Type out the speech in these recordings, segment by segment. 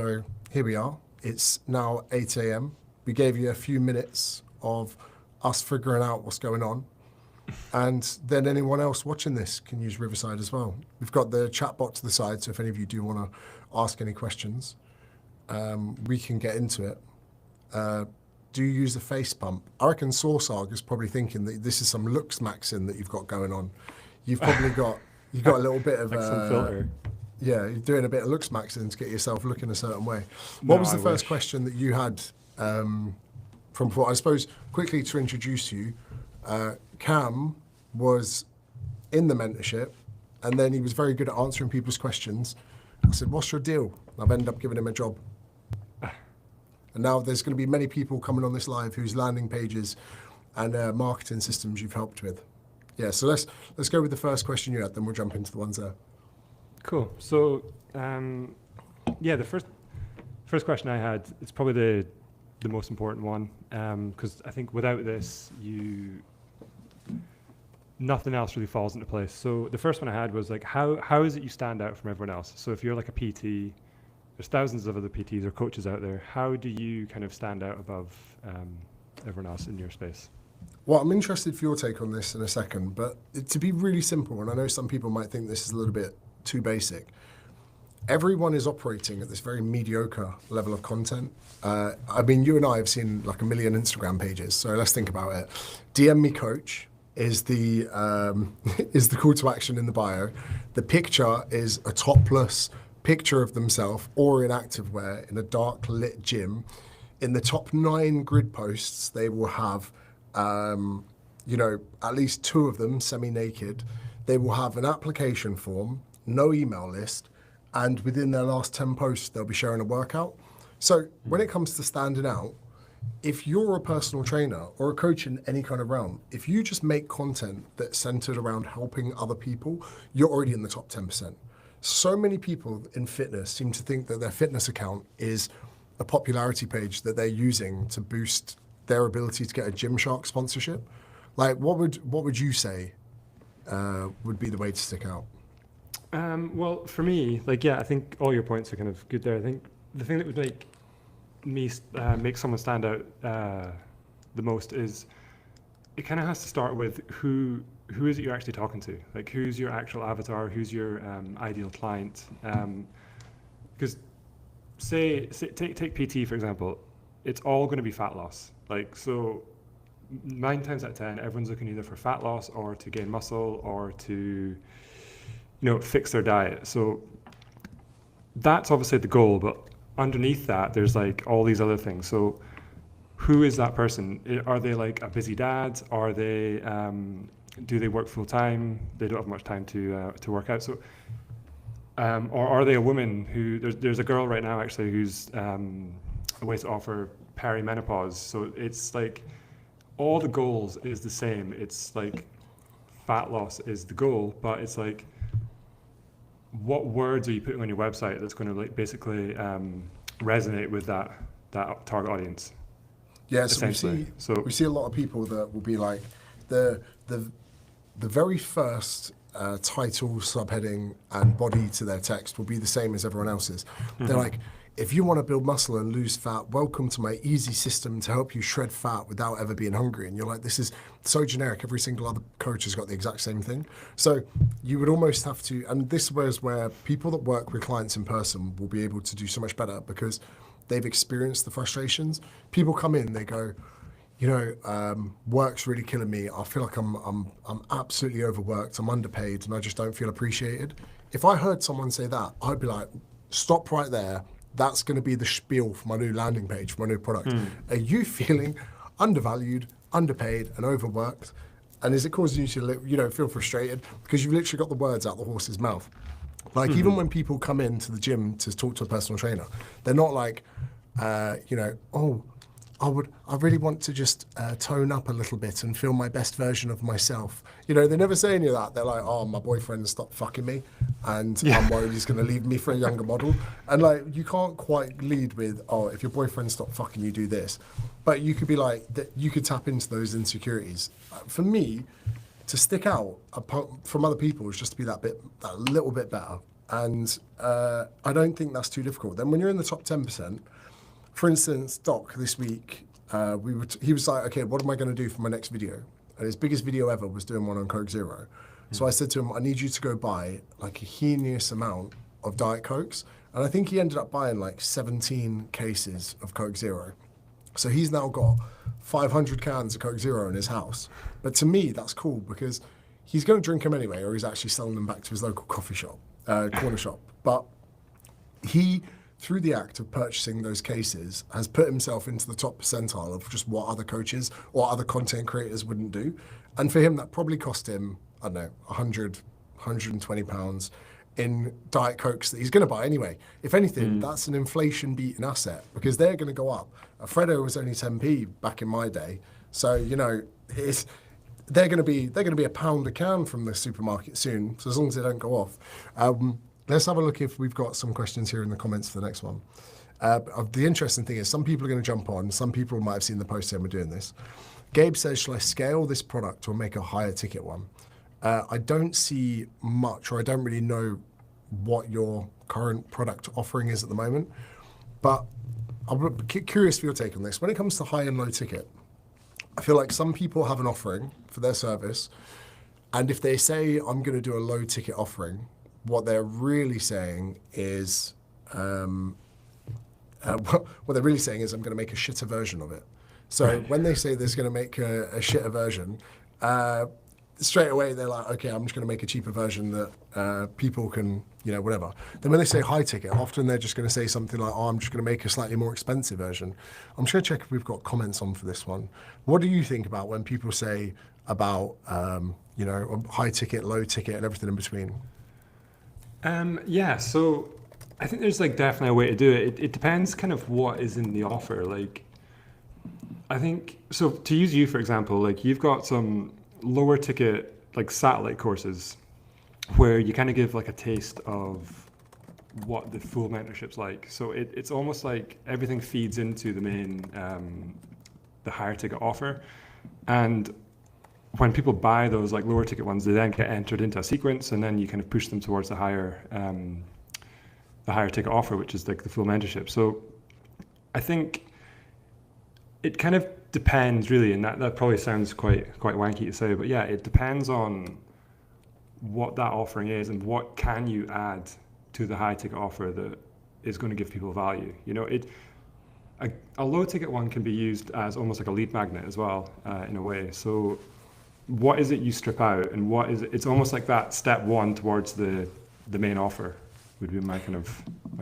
So here we are. It's now 8 a.m. We gave you a few minutes of us figuring out what's going on. And then anyone else watching this can use Riverside as well. We've got the chat bot to the side, so if any of you do want to ask any questions, we can get into it. Do you use a face pump? I reckon Sorsarg is probably thinking that this is some looks maxing that you've got going on. You've probably got a little bit of like some filter. Yeah, you're doing a bit of looks maxing to get yourself looking a certain way. What was the first question that you had from before? I suppose quickly to introduce you, Cam was in the mentorship, and then he was very good at answering people's questions. I said, "What's your deal?" And I've ended up giving him a job. And now there's going to be many people coming on this live whose landing pages and marketing systems you've helped with. Yeah, so let's go with the first question you had, then we'll jump into the ones there. Cool. So, yeah, the first question I had, it's probably the most important one, because I think without this, nothing else really falls into place. So the first one I had was like, how is it you stand out from everyone else? So if you're like a PT, there's thousands of other PTs or coaches out there. How do you kind of stand out above everyone else in your space? Well, I'm interested for your take on this in a second, but to be really simple, and I know some people might think this is a little bit too basic, everyone is operating at this very mediocre level of content. I mean, you and I have seen like 1 million Instagram pages, so let's think about it. DM me coach is the call to action in the bio. The picture is a topless picture of themselves or in activewear in a dark lit gym. In the top 9 grid posts, they will have, at least 2 of them semi-naked. They will have an application form, no email list, and within their last 10 posts, they'll be sharing a workout. So when it comes to standing out, if you're a personal trainer or a coach in any kind of realm, if you just make content that's centered around helping other people, you're already in the top 10%. So many people in fitness seem to think that their fitness account is a popularity page that they're using to boost their ability to get a Gymshark sponsorship. Like, what would you say would be the way to stick out? Well, for me, I think all your points are kind of good there. I think the thing that would make someone stand out the most is it kind of has to start with who is it you're actually talking to? Like, who's your actual avatar? Who's your ideal client? Because take PT, for example, it's all going to be fat loss. Like, so 9 times out of 10, everyone's looking either for fat loss or to gain muscle or to, fix their diet. So that's obviously the goal, but underneath that, there's like all these other things. So who is that person? Are they like a busy dad? Are they, do they work full time? They don't have much time to work out. So, or are they a woman who, there's a girl right now actually who's a way to offer perimenopause. So it's like all the goals is the same. It's like fat loss is the goal, but it's like, what words are you putting on your website that's going to like basically resonate with that target audience? Yeah, so we see a lot of people that will be like the very first title, subheading, and body to their text will be the same as everyone else's. Mm-hmm. They're like, if you want to build muscle and lose fat, welcome to my easy system to help you shred fat without ever being hungry. And you're like, this is so generic. Every single other coach has got the exact same thing. So you would almost have to, and this was where people that work with clients in person will be able to do so much better because they've experienced the frustrations. People come in, they go, work's really killing me. I feel like I'm absolutely overworked. I'm underpaid, and I just don't feel appreciated. If I heard someone say that, I'd be like, stop right there. That's going to be the spiel for my new landing page, for my new product. Are you feeling undervalued, underpaid, and overworked? And is it causing you to, feel frustrated? Because you've literally got the words out the horse's mouth. Like, even when people come into the gym to talk to a personal trainer, they're not like, I really want to just tone up a little bit and feel my best version of myself. They never say any of that. They're like, oh, my boyfriend stopped fucking me and I'm worried he's going to leave me for a younger model. And like, you can't quite lead with, oh, if your boyfriend stopped fucking you, do this. But you could be like, you could tap into those insecurities. For me, to stick out from other people is just to be that little bit better. And I don't think that's too difficult. Then when you're in the top 10%, for instance, Doc this week, he was like, okay, what am I going to do for my next video? And his biggest video ever was doing one on Coke Zero. So I said to him, I need you to go buy like a heinous amount of Diet Cokes. And I think he ended up buying like 17 cases of Coke Zero. So he's now got 500 cans of Coke Zero in his house. But to me, that's cool because he's going to drink them anyway, or he's actually selling them back to his local coffee shop, corner shop. But he, through the act of purchasing those cases, has put himself into the top percentile of just what other coaches or other content creators wouldn't do. And for him, that probably cost him, I don't know, 100, 120 pounds in Diet Cokes that he's going to buy anyway. If anything, that's an inflation-beaten asset because they're going to go up. A Freddo was only 10p back in my day. So, you know, they're going to be £1 a can from the supermarket soon. So as long as they don't go off. Let's have a look if we've got some questions here in the comments for the next one. The interesting thing is some people are going to jump on. Some people might have seen the post saying we're doing this. Gabe says, shall I scale this product or make a higher ticket one? I don't see much, or I don't really know what your current product offering is at the moment. But I'm curious for your take on this. When it comes to high and low ticket, I feel like some people have an offering for their service. And if they say, I'm going to do a low ticket offering, what they're really saying is, I'm going to make a shitter version of it. So when they say there's going to make a shitter version, straight away they're like, okay, I'm just going to make a cheaper version that people can, you know, whatever. Then when they say high ticket, often they're just going to say something like, oh, I'm just going to make a slightly more expensive version. I'm just going to check if we've got comments on for this one. What do you think about when people say about, you know, high ticket, low ticket, and everything in between? Yeah, so I think there's like definitely a way to do it. It depends kind of what is in the offer. Like, I think, so to use you, for example, like you've got some lower ticket, like satellite courses where you kind of give like a taste of what the full mentorship's like. So it's almost like everything feeds into the main, the higher ticket offer. And when people buy those like lower ticket ones, they then get entered into a sequence, and then you kind of push them towards the higher ticket offer, which is like the full mentorship. So I think it kind of depends really, and that probably sounds quite wanky to say, but yeah, it depends on what that offering is and what can you add to the high ticket offer that is going to give people value. You know, a low ticket one can be used as almost like a lead magnet as well, in a way. So what is it you strip out, and what is it? It's almost like that step one towards the main offer would be my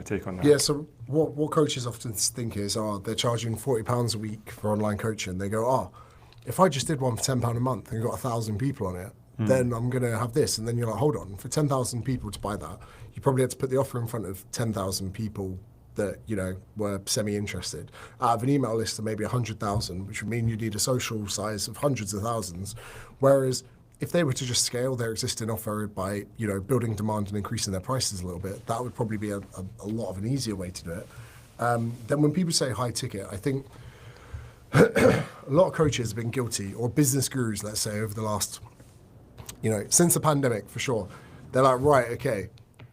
take on that. Yeah, so what coaches often think is, they're charging £40 a week for online coaching. They go, if I just did one for £10 a month and got 1,000 people on it, then I'm going to have this. And then you're like, hold on, for 10,000 people to buy that, you probably had to put the offer in front of 10,000 people that, you know, were semi-interested. Out of an email list of maybe 100,000, which would mean you need a social size of hundreds of thousands. Whereas if they were to just scale their existing offer by, you know, building demand and increasing their prices a little bit, that would probably be a lot of an easier way to do it. Then when people say high ticket, I think a lot of coaches have been guilty, or business gurus, let's say, over the last, you know, since the pandemic for sure. They're like, right, okay.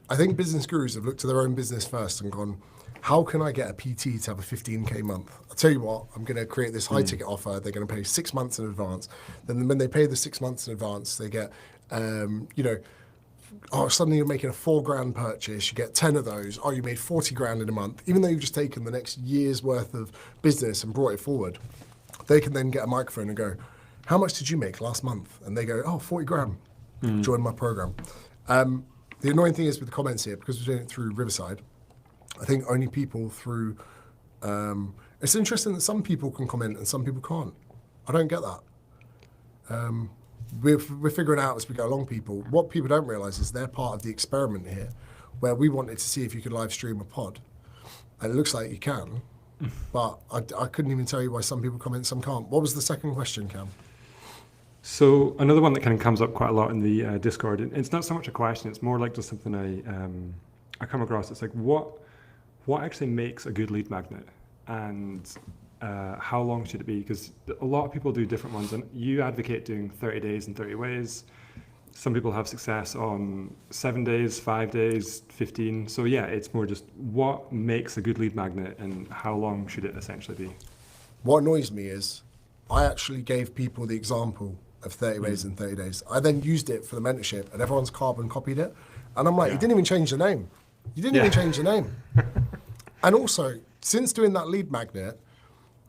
I think business gurus have looked to their own business first and gone, how can I get a PT to have a 15K month? I'll tell you what, I'm going to create this high ticket offer. They're going to pay 6 months in advance. Then when they pay the 6 months in advance, they get, you know, suddenly you're making a £4,000 purchase. You get 10 of those. You made 40 grand in a month. Even though you've just taken the next year's worth of business and brought it forward, they can then get a microphone and go, how much did you make last month? And they go, 40 grand. Join my program. The annoying thing is with the comments here, because we're doing it through Riverside, I think only people through, it's interesting that some people can comment and some people can't. I don't get that. We're figuring out as we go along, people. What people don't realise is they're part of the experiment here, where we wanted to see if you could live stream a pod. And it looks like you can, but I couldn't even tell you why some people comment, some can't. What was the second question, Cam? So another one that kind of comes up quite a lot in the Discord, and it's not so much a question, it's more like just something I come across. It's like, what actually makes a good lead magnet, and how long should it be? Because a lot of people do different ones, and you advocate doing 30 days and 30 ways. some people have success on 7 days, 5 days, 15. So yeah, it's more just what makes a good lead magnet and how long should it essentially be? What annoys me is I actually gave people the example of 30 days and 30 days. I then used it for the mentorship and everyone's carbon copied it. And I'm like, you didn't even change the name. You didn't even change the name. And also, since doing that lead magnet,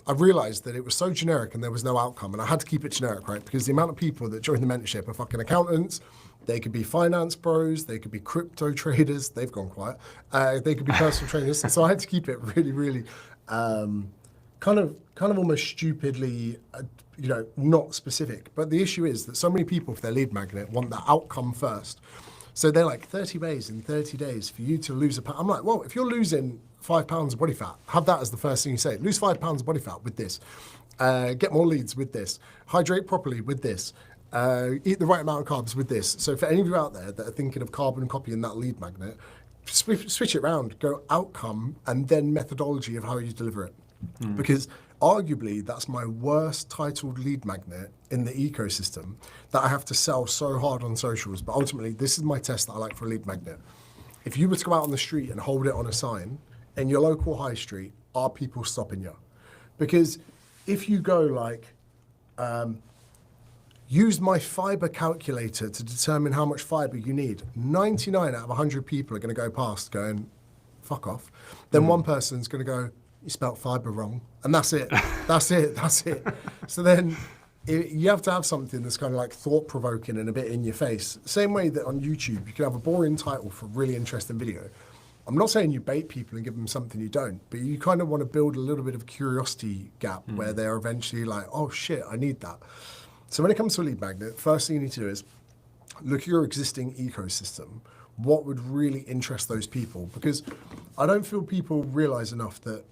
I realized that it was so generic and there was no outcome. And I had to keep it generic, right? Because the amount of people that join the mentorship are fucking accountants. They could be finance bros. They could be crypto traders. They've gone quiet. They could be personal trainers. So I had to keep it really, really kind of almost stupidly, not specific. But the issue is that so many people, for their lead magnet, want the outcome first. So they're like 30 ways in 30 days for you to lose a pound. I'm like, well, if you're losing 5 pounds of body fat, have that as the first thing you say. Lose 5 pounds of body fat with this. Get more leads with this. Hydrate properly with this. Eat the right amount of carbs with this. So for any of you out there that are thinking of carbon copying that lead magnet, switch it around. Go outcome and then methodology of how you deliver it. Because arguably that's my worst titled lead magnet in the ecosystem that I have to sell so hard on socials. But ultimately, this is my test that I like for a lead magnet. If you were to go out on the street and hold it on a sign in your local high street, are people stopping you? Because if you go like, use my fiber calculator to determine how much fiber you need, 99 out of 100 people are going to go past going, fuck off. Then one person's going to go, you spelt fiber wrong. And that's it. That's it. So then you have to have something that's kind of like thought-provoking and a bit in your face. Same way that on YouTube, you can have a boring title for a really interesting video. I'm not saying you bait people and give them something you don't, but you kind of want to build a little bit of a curiosity gap where they're eventually like, oh shit, I need that. So when it comes to a lead magnet, first thing you need to do is look at your existing ecosystem. What would really interest those people? Because I don't feel people realize enough that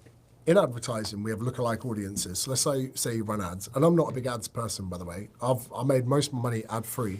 in advertising, we have lookalike audiences. So let's say you run ads, and I'm not a big ads person, by the way. I made most of my money ad-free.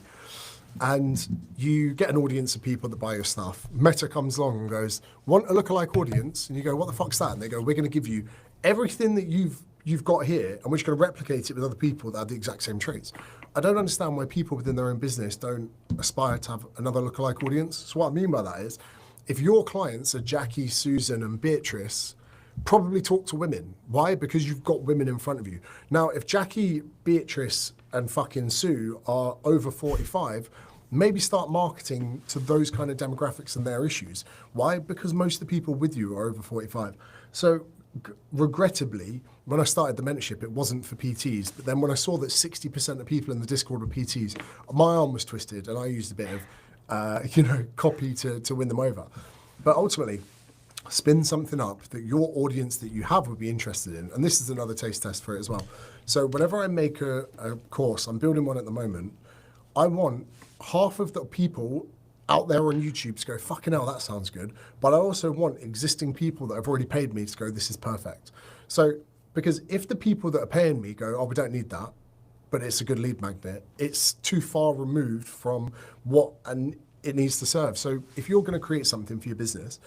And you get an audience of people that buy your stuff. Meta comes along and goes, want a lookalike audience? And you go, what the fuck's that? And they go, we're going to give you everything that you've got here, and we're just going to replicate it with other people that have the exact same traits. I don't understand why people within their own business don't aspire to have another lookalike audience. So what I mean by that is, if your clients are Jackie, Susan, and Beatrice, probably talk to women. Why? Because you've got women in front of you. Now, if Jackie, Beatrice, and fucking Sue are over 45, maybe start marketing to those kind of demographics and their issues. Why? Because most of the people with you are over 45. So regrettably, when I started the mentorship, it wasn't for PTs. But then when I saw that 60% of people in the Discord were PTs, my arm was twisted and I used a bit of, copy to win them over. But ultimately, spin something up that your audience that you have would be interested in. And this is another taste test for it as well. So whenever I make a course, I'm building one at the moment, I want half of the people out there on YouTube to go, fucking hell, that sounds good. But I also want existing people that have already paid me to go, this is perfect. So, because if the people that are paying me go, oh, we don't need that, but it's a good lead magnet, it's too far removed from what it needs to serve. So if you're going to create something for your business,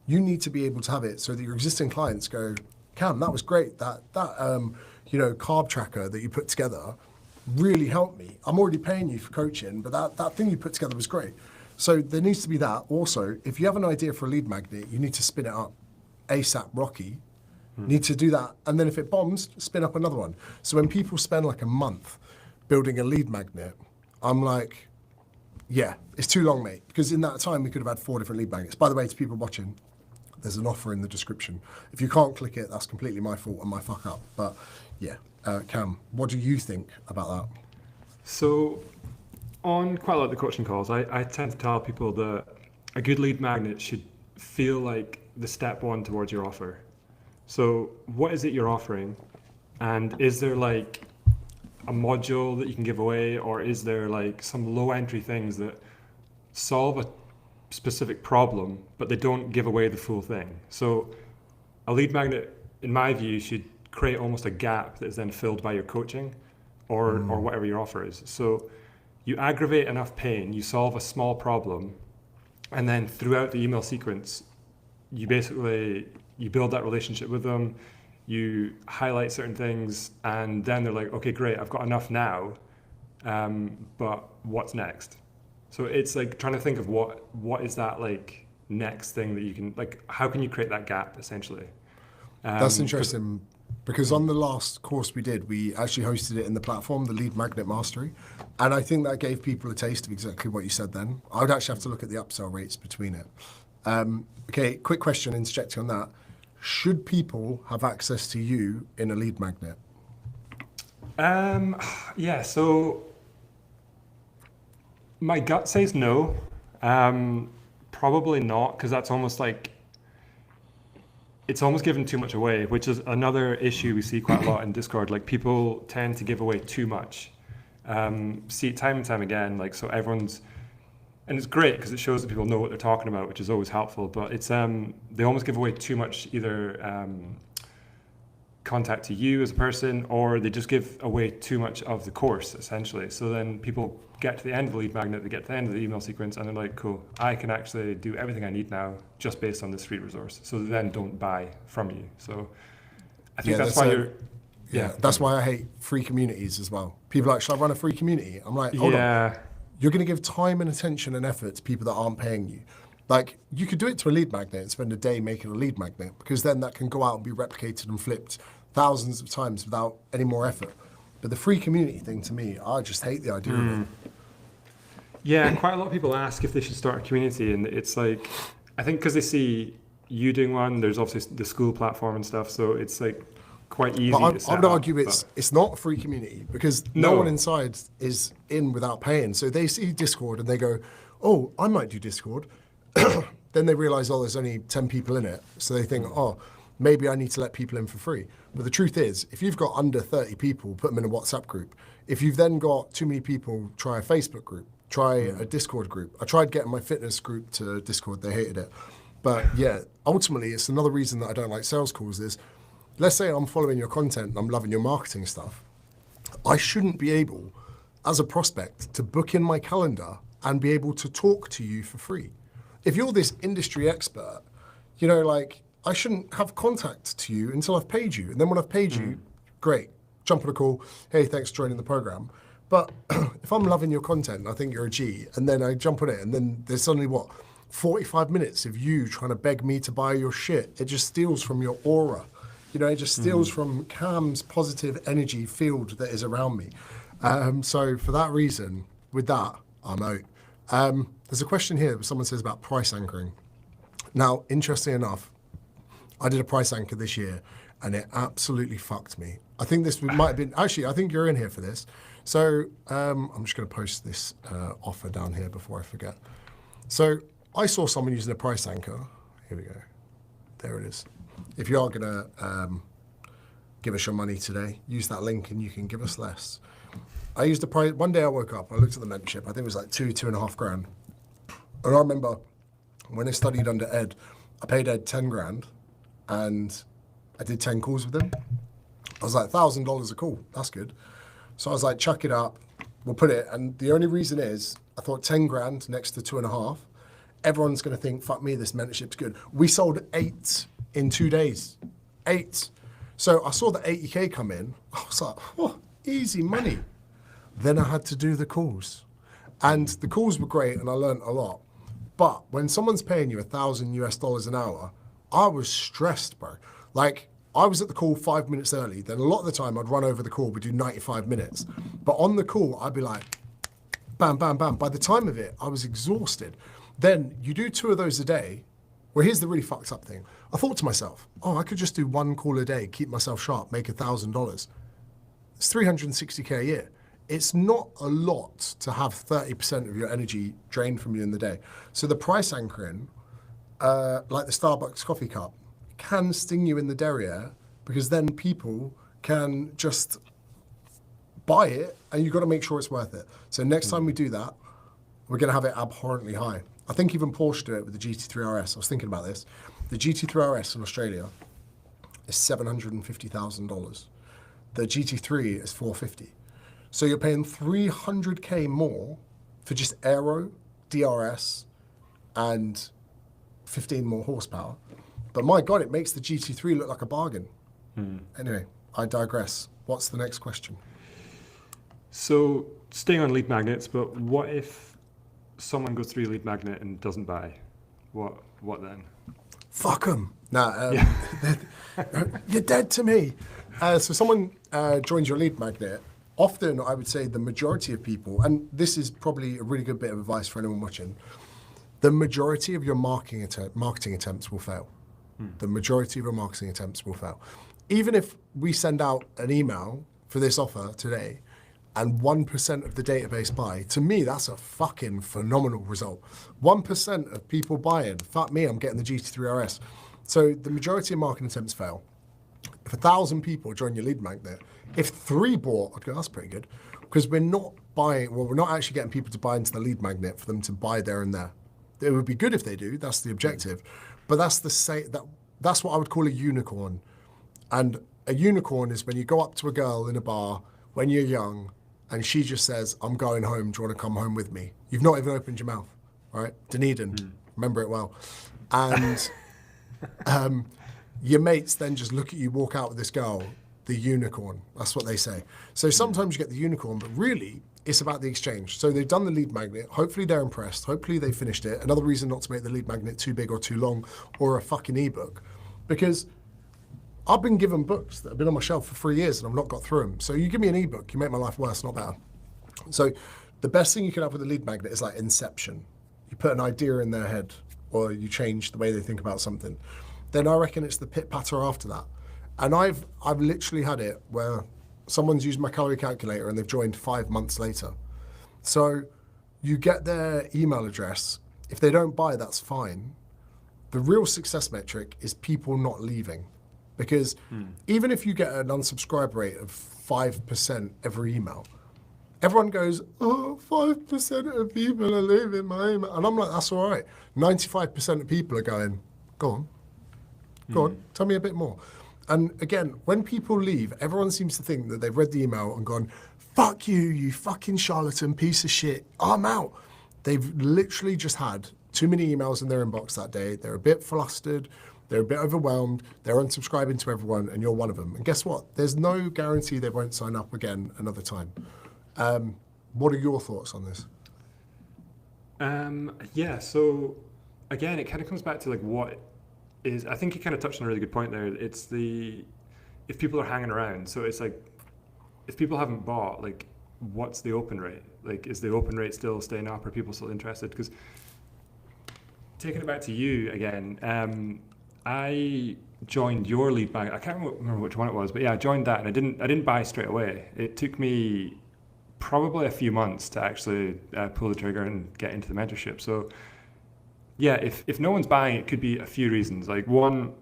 you need to be able to have it so that your existing clients go, Cam, that was great. That carb tracker that you put together really helped me. I'm already paying you for coaching, but that thing you put together was great. So there needs to be that. Also, if you have an idea for a lead magnet, you need to spin it up ASAP Rocky. Need to do that. And then if it bombs, spin up another one. So when people spend like a month building a lead magnet, I'm like, yeah, it's too long, mate. Because in that time, we could have had 4 different lead magnets. By the way, to people watching, there's an offer in the description. If you can't click it, that's completely my fault and my fuck up. But yeah, Cam, what do you think about that? So on quite a lot of the coaching calls, I tend to tell people that a good lead magnet should feel like the step one towards your offer. So what is it you're offering? And is there like a module that you can give away, or is there like some low entry things that solve a specific problem, but they don't give away the full thing? So a lead magnet, in my view, should create almost a gap that is then filled by your coaching or whatever your offer is. So you aggravate enough pain, you solve a small problem, and then throughout the email sequence, you build that relationship with them, you highlight certain things, and then they're like, okay, great, I've got enough now, but what's next? So it's like trying to think of what is that like next thing that you can like, how can you create that gap essentially? That's 'Cause- interesting because on the last course we did, we actually hosted it in the platform, the Lead Magnet Mastery. And I think that gave people a taste of exactly what you said then. I would actually have to look at the upsell rates between it. Okay, quick question interjecting on that. Should people have access to you in a lead magnet? Yeah, so my gut says no. Probably not, because that's almost like it's almost giving too much away, which is another issue we see quite a lot in Discord. Like people tend to give away too much. See it time and time again. Like so, everyone's and it's great because it shows that people know what they're talking about, which is always helpful. But it's they almost give away too much, either contact to you as a person, or they just give away too much of the course essentially. So then people get to the end of the lead magnet, they get to the end of the email sequence, and they're like, cool, I can actually do everything I need now just based on this free resource. So they then don't buy from you. So I think that's why you're. Yeah, that's why I hate free communities as well. People are like, should I run a free community? I'm like, hold on. You're going to give time and attention and effort to people that aren't paying you. Like, you could do it to a lead magnet and spend a day making a lead magnet, because then that can go out and be replicated and flipped thousands of times without any more effort. But the free community thing, to me, I just hate the idea of it. Yeah, quite a lot of people ask if they should start a community, and it's like, I think because they see you doing one, there's obviously the school platform and stuff, so it's like quite easy to set I would up, argue it's not a free community, because no one inside is in without paying. So they see Discord and they go, oh, I might do Discord. Then they realize, oh, there's only 10 people in it. So they think, oh, maybe I need to let people in for free. But the truth is, if you've got under 30 people, put them in a WhatsApp group. If you've then got too many people, try a Facebook group, try a Discord group. I tried getting my fitness group to Discord, they hated it. But yeah, ultimately, it's another reason that I don't like sales calls is, let's say I'm following your content and I'm loving your marketing stuff. I shouldn't be able, as a prospect, to book in my calendar and be able to talk to you for free. If you're this industry expert, you know, like, I shouldn't have contact to you until I've paid you. And then when I've paid you, great, jump on a call. Hey, thanks for joining the program. But if I'm loving your content and I think you're a G, and then I jump on it, and then there's suddenly 45 minutes of you trying to beg me to buy your shit. It just steals from your aura. You know, it just steals from Cam's positive energy field that is around me. So for that reason, with that, I'm out. There's a question here that someone says about price anchoring. Now, interestingly enough, I did a price anchor this year and it absolutely fucked me. I think this might have been, actually, I think you're in here for this. So I'm just going to post this offer down here before I forget. So I saw someone using a price anchor. Here we go. There it is. If you are going to give us your money today, use that link and you can give us less. I used the price. One day I woke up, I looked at the membership. I think it was like 2.5 grand. And I remember when I studied under Ed, I paid Ed 10 grand and I did 10 calls with him. I was like, $1,000 a call. That's good. So I was like, chuck it up. We'll put it. And the only reason is I thought 10 grand next to 2.5. Everyone's going to think, fuck me, this mentorship's good. We sold 8 in 2 days. 8. So I saw the 80K come in. I was like, oh, easy money. Then I had to do the calls. And the calls were great and I learned a lot. But when someone's paying you $1,000 an hour, I was stressed, bro. Like, I was at the call 5 minutes early. Then a lot of the time I'd run over the call, we'd do 95 minutes. But on the call, I'd be like, bam, bam, bam. By the time of it, I was exhausted. Then you do 2 of those a day. Well, here's the really fucked up thing. I thought to myself, oh, I could just do 1 call a day, keep myself sharp, make $1,000. It's 360K a year. It's not a lot to have 30% of your energy drained from you in the day. So the price anchoring, like the Starbucks coffee cup, can sting you in the derriere because then people can just buy it and you've got to make sure it's worth it. So next time we do that, we're going to have it abhorrently high. I think even Porsche do it with the GT3 RS. I was thinking about this. The GT3 RS in Australia is $750,000. The GT3 is $450,000. So you're paying $300K more for just aero, DRS, and 15 more horsepower. But my God, it makes the GT3 look like a bargain. Anyway, I digress. What's the next question? So staying on lead magnets, but what if someone goes through your lead magnet and doesn't buy, what then? Fuck them. Nah, Yeah. you're dead to me. So someone joins your lead magnet. Often, I would say the majority of people, and this is probably a really good bit of advice for anyone watching, the majority of your marketing attempts will fail. The majority of your marketing attempts will fail. Even if we send out an email for this offer today and 1% of the database buy, to me, that's a fucking phenomenal result. 1% of people buying, fuck me, I'm getting the GT3 RS. So the majority of marketing attempts fail. If 1,000 people join your lead magnet, if 3 bought, I'd go, that's pretty good. Because we're not actually getting people to buy into the lead magnet for them to buy there and there. It would be good if they do, that's the objective. But that's that's what I would call a unicorn. And a unicorn is when you go up to a girl in a bar when you're young and she just says, I'm going home, do you want to come home with me? You've not even opened your mouth, right? Dunedin, remember it well. And your mates then just look at you walk out with this girl, the unicorn, that's what they say. So sometimes you get the unicorn, but really it's about the exchange. So they've done the lead magnet, hopefully they're impressed, hopefully they finished it. Another reason not to make the lead magnet too big or too long or a fucking ebook, because I've been given books that have been on my shelf for 3 years and I've not got through them. So you give me an ebook, you make my life worse, not better. So the best thing you can have with a lead magnet is like inception. You put an idea in their head or you change the way they think about something. Then I reckon it's the pit patter after that. And I've literally had it where someone's used my calorie calculator and they've joined 5 months later. So you get their email address. If they don't buy, that's fine. The real success metric is people not leaving. Because even if you get an unsubscribe rate of 5% every email, everyone goes, oh, 5% of people are leaving my email. And I'm like, that's all right. 95% of people are going, go on, tell me a bit more. And again, when people leave, everyone seems to think that they've read the email and gone, fuck you, you fucking charlatan piece of shit, I'm out. They've literally just had too many emails in their inbox that day. They're a bit flustered. They're a bit overwhelmed. They're unsubscribing to everyone, and you're one of them. And guess what? There's no guarantee they won't sign up again another time. What are your thoughts on this? Yeah, so again, it kind of comes back to like what is, I think you kind of touched on a really good point there. It's if people are hanging around, so it's like, if people haven't bought, like, what's the open rate? Like, is the open rate still staying up? Are people still interested? Because taking it back to you again, I joined your lead magnet. I can't remember which one it was, but yeah, I joined that and I didn't buy straight away. It took me probably a few months to actually pull the trigger and get into the mentorship. So yeah, if no one's buying, it could be a few reasons. Like one,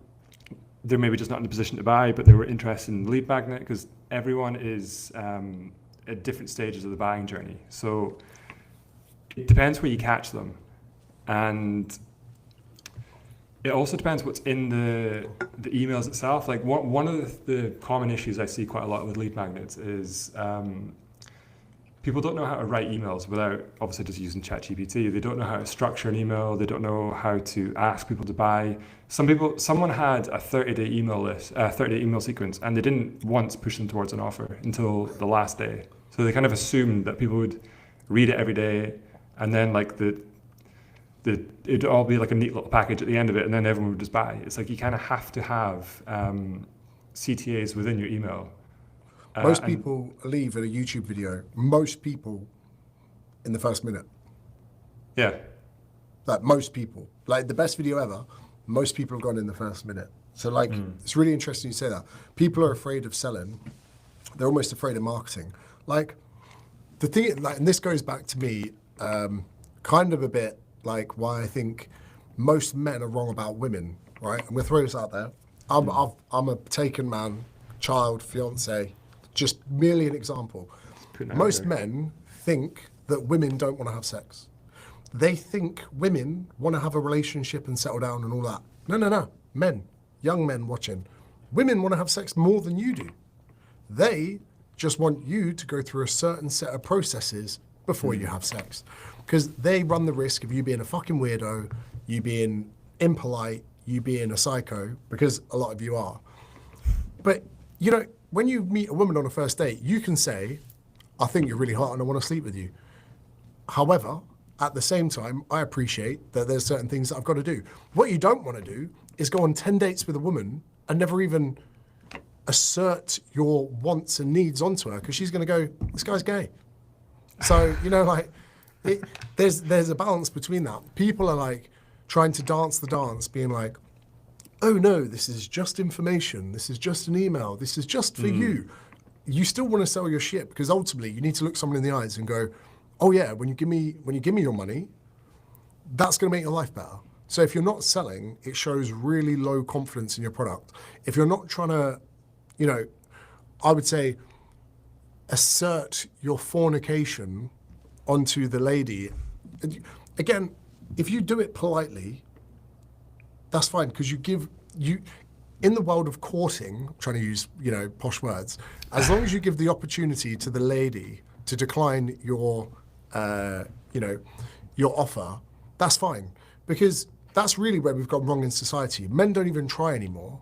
they're maybe just not in a position to buy, but they were interested in the lead magnet, because everyone is at different stages of the buying journey. So it depends where you catch them. And it also depends what's in the emails itself. Like one of the common issues I see quite a lot with lead magnets is people don't know how to write emails without obviously just using ChatGPT. They don't know how to structure an email. They don't know how to ask people to buy. Someone had a 30-day email list, 30-day email sequence, and they didn't once push them towards an offer until the last day. So they kind of assumed that people would read it every day, and then like it'd all be like a neat little package at the end of it, and then everyone would just buy. It's like you kind of have to have CTAs within your email. Most people leave at a YouTube video. Most people in the first minute. Yeah. Like most people. Like the best video ever, most people have gone in the first minute. So like, it's really interesting you say that. People are afraid of selling. They're almost afraid of marketing. Like the thing, like, and this goes back to me, kind of a bit like why I think most men are wrong about women, right? I'm gonna throw this out there. I'm a taken man, child, fiance, just merely an example. Most men think that women don't want to have sex. They think women want to have a relationship and settle down and all that. No. Men, young men watching. Women want to have sex more than you do. They just want you to go through a certain set of processes before you have sex. Because they run the risk of you being a fucking weirdo, you being impolite, you being a psycho, because a lot of you are. But, you know, when you meet a woman on a first date, you can say, I think you're really hot and I want to sleep with you. However, At the same time, I appreciate that there's certain things that I've got to do. What you don't want to do is go on 10 dates with a woman and never even assert your wants and needs onto her, because she's going to go, this guy's gay. So, there's a balance between that. People are like trying to dance the dance, being like, oh no, this is just information. This is just an email. This is just for you. You still want to sell your shit, because ultimately you need to look someone in the eyes and go, oh yeah, when you give me your money, that's going to make your life better. So if you're not selling, it shows really low confidence in your product. If you're not trying to, I would say, assert your fornication onto the lady. Again, if you do it politely, that's fine, because in the world of courting, trying to use, posh words, as long as you give the opportunity to the lady to decline your offer, that's fine. Because that's really where we've gone wrong in society. Men don't even try anymore.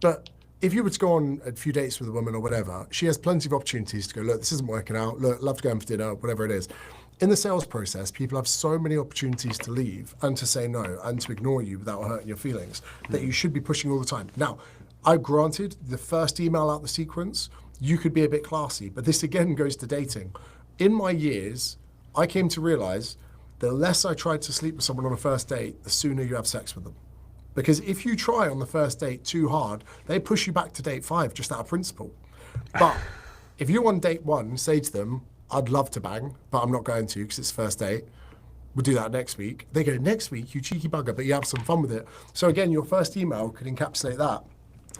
But if you were to go on a few dates with a woman or whatever, she has plenty of opportunities to go, look, this isn't working out. Look, love to go in for dinner, whatever it is. In the sales process, people have so many opportunities to leave and to say no and to ignore you without hurting your feelings that you should be pushing all the time. Now, I granted the first email out the sequence, you could be a bit classy, but this again goes to dating. In my years, I came to realize the less I tried to sleep with someone on a first date, the sooner you have sex with them. Because if you try on the first date too hard, they push you back to date 5 just out of principle. But if you're on date 1, say to them, I'd love to bang, but I'm not going to because it's first date. We'll do that next week. They go, next week, you cheeky bugger, but you have some fun with it. So again, your first email could encapsulate that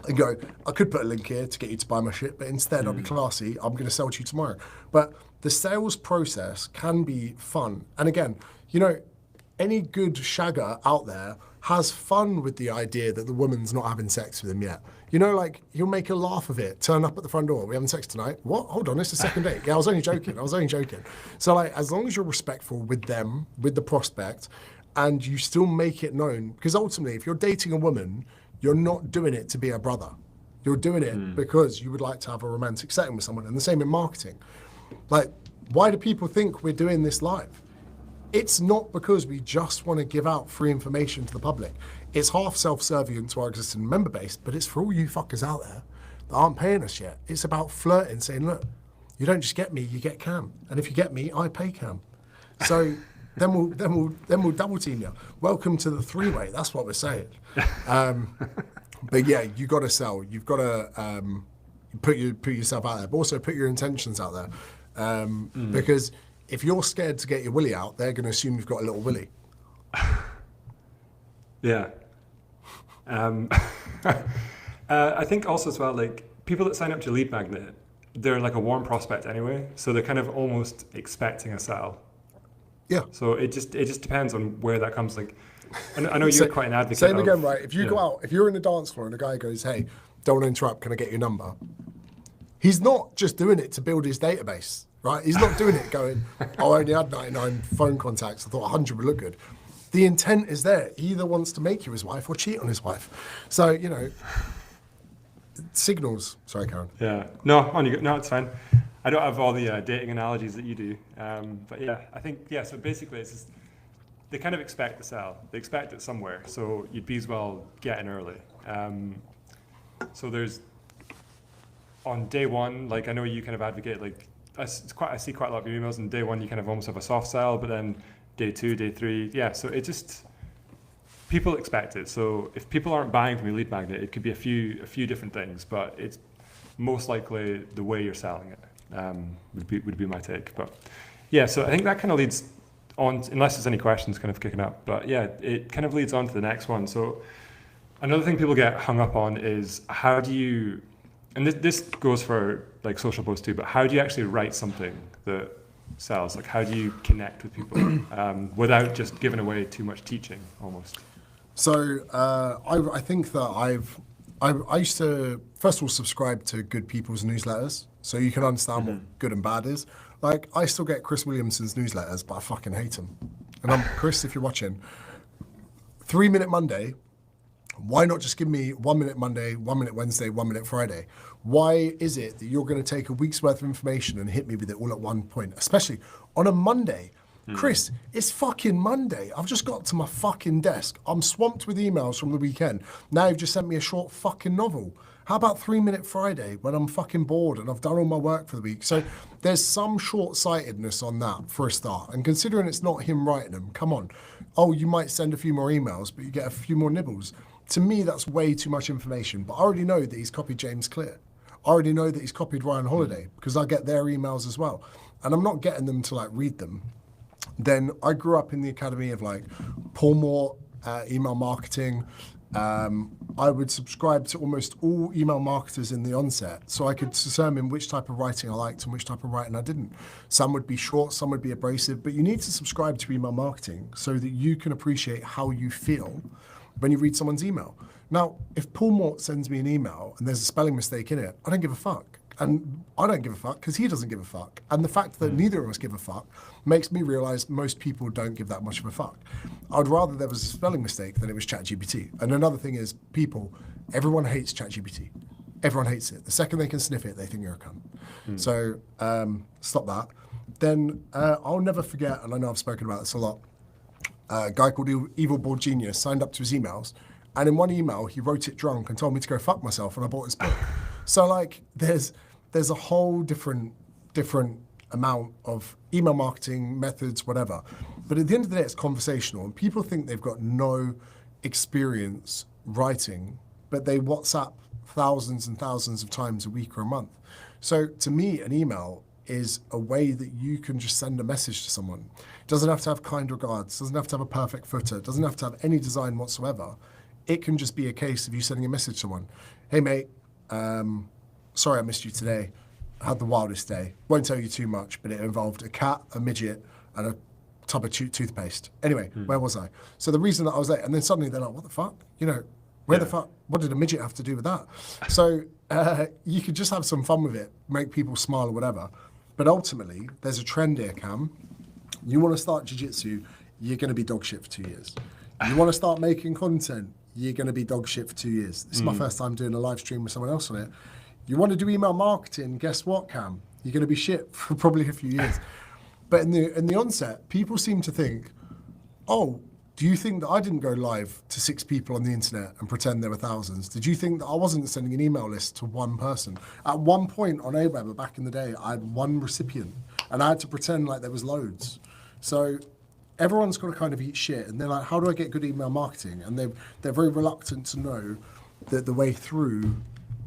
and go, I could put a link here to get you to buy my shit, but instead I'll be classy. I'm going to sell to you tomorrow. But the sales process can be fun. And again, any good shagger out there has fun with the idea that the woman's not having sex with him yet. You'll make a laugh of it, turn up at the front door, we having sex tonight? What? Hold on, it's the second date. Yeah, I was only joking. So as long as you're respectful with them, with the prospect, and you still make it known, because ultimately, if you're dating a woman, you're not doing it to be a brother. You're doing it because you would like to have a romantic setting with someone, and the same in marketing. Why do people think we're doing this live? It's not because we just want to give out free information to the public. It's half self-serving to our existing member base, but it's for all you fuckers out there that aren't paying us yet. It's about flirting, saying, look, you don't just get me, you get Cam. And if you get me, I pay Cam. So then we'll double team you. Welcome to the 3-way, that's what we're saying. But yeah, you got to sell. You've got to put yourself out there, but also put your intentions out there. Because if you're scared to get your willy out, they're going to assume you've got a little willy. Yeah. I think also as well, people that sign up to Lead Magnet, they're like a warm prospect anyway, so they're kind of almost expecting a sell. Yeah. So it just depends on where that comes. I know you're quite an advocate. Same again, right? If you go out, if you're in a dance floor and a guy goes, "Hey, don't want to interrupt, can I get your number?" He's not just doing it to build his database, right? He's not doing it going, "Oh, I only had 99 phone contacts. I thought 100 would look good." The intent is there. He either wants to make you his wife or cheat on his wife. So signals. Sorry, Karen. Yeah. No, it's fine. I don't have all the dating analogies that you do, but yeah, I think So basically, it's just, they kind of expect to sell. They expect it somewhere, so you'd be as well get in early. So there's on day 1, I know you kind of advocate I see quite a lot of your emails. And day 1, you kind of almost have a soft sell, but then day 2, day 3, yeah. So it just people expect it. So if people aren't buying from your Lead Magnet, it could be a few different things, but it's most likely the way you're selling it. Would be my take. But yeah, so I think that kind of leads on, unless there's any questions kind of kicking up, but yeah, it kind of leads on to the next one. So another thing people get hung up on is how do you, and this goes for social posts too, but how do you actually write something that sells? How do you connect with people without just giving away too much teaching almost? So I think that I used to, first of all, subscribe to good people's newsletters, so you can understand what good and bad is. I still get Chris Williamson's newsletters, but I fucking hate him. And I'm Chris, if you're watching, 3 Minute Monday, why not just give me 1 minute Monday, 1 minute Wednesday, 1 minute Friday? Why is it that you're going to take a week's worth of information and hit me with it all at one point, especially on a Monday? Chris, it's fucking Monday. I've just got to my fucking desk. I'm swamped with emails from the weekend. Now you've just sent me a short fucking novel. How about 3 Minute Friday when I'm fucking bored and I've done all my work for the week? So there's some short-sightedness on that for a start. And considering it's not him writing them, come on. Oh, you might send a few more emails, but you get a few more nibbles. To me, that's way too much information. But I already know that he's copied James Clear. I already know that he's copied Ryan Holiday because I get their emails as well. And I'm not getting them to like read them. Then I grew up in the academy of like Paul Moore, email marketing. I would subscribe to almost all email marketers in the onset so I could determine which type of writing I liked and which type of writing I didn't. Some would be short, some would be abrasive, but you need to subscribe to email marketing so that you can appreciate how you feel when you read someone's email. Now, if Paul Moore sends me an email and there's a spelling mistake in it, I don't give a fuck. And I don't give a fuck because he doesn't give a fuck. And the fact that neither of us give a fuck makes me realize most people don't give that much of a fuck. I'd rather there was a spelling mistake than it was ChatGPT. And another thing is, everyone hates ChatGPT. Everyone hates it. The second they can sniff it, they think you're a cunt. So stop that. Then I'll never forget, and I know I've spoken about this a lot, a guy called Evil Board Genius signed up to his emails. And in one email, he wrote it drunk and told me to go fuck myself, and I bought his book. So like, there's a whole different amount of email marketing methods, whatever. But at the end of the day, it's conversational, and people think they've got no experience writing, but they WhatsApp thousands and thousands of times a week or a month. So to me, an email is a way that you can just send a message to someone. It doesn't have to have kind regards, doesn't have to have a perfect footer, doesn't have to have any design whatsoever. It can just be a case of you sending a message to someone. Hey mate, sorry I missed you today. I had the wildest day. Won't tell you too much, but it involved a cat, a midget, and a tub of toothpaste. Anyway, where was I? So the reason that I was late, and then suddenly they're like, what the fuck? You know, where the fuck, what did a midget have to do with that? So you could just have some fun with it, make people smile or whatever. But ultimately, there's a trend here, Cam. You want to start jiu-jitsu, you're going to be dog shit for 2 years. You want to start making content, you're going to be dog shit for 2 years. This is my first time doing a live stream with someone else on it. You want to do email marketing, guess what, Cam? You're going to be shit for probably a few years. But in the onset, people seem to think, oh, do you think that I didn't go live to 6 people on the internet and pretend there were thousands? Did you think that I wasn't sending an email list to one person? At one point on Aweber back in the day, I had one recipient and I had to pretend like there was loads. So everyone's got to kind of eat shit, and they're like, how do I get good email marketing? And they're very reluctant to know that the way through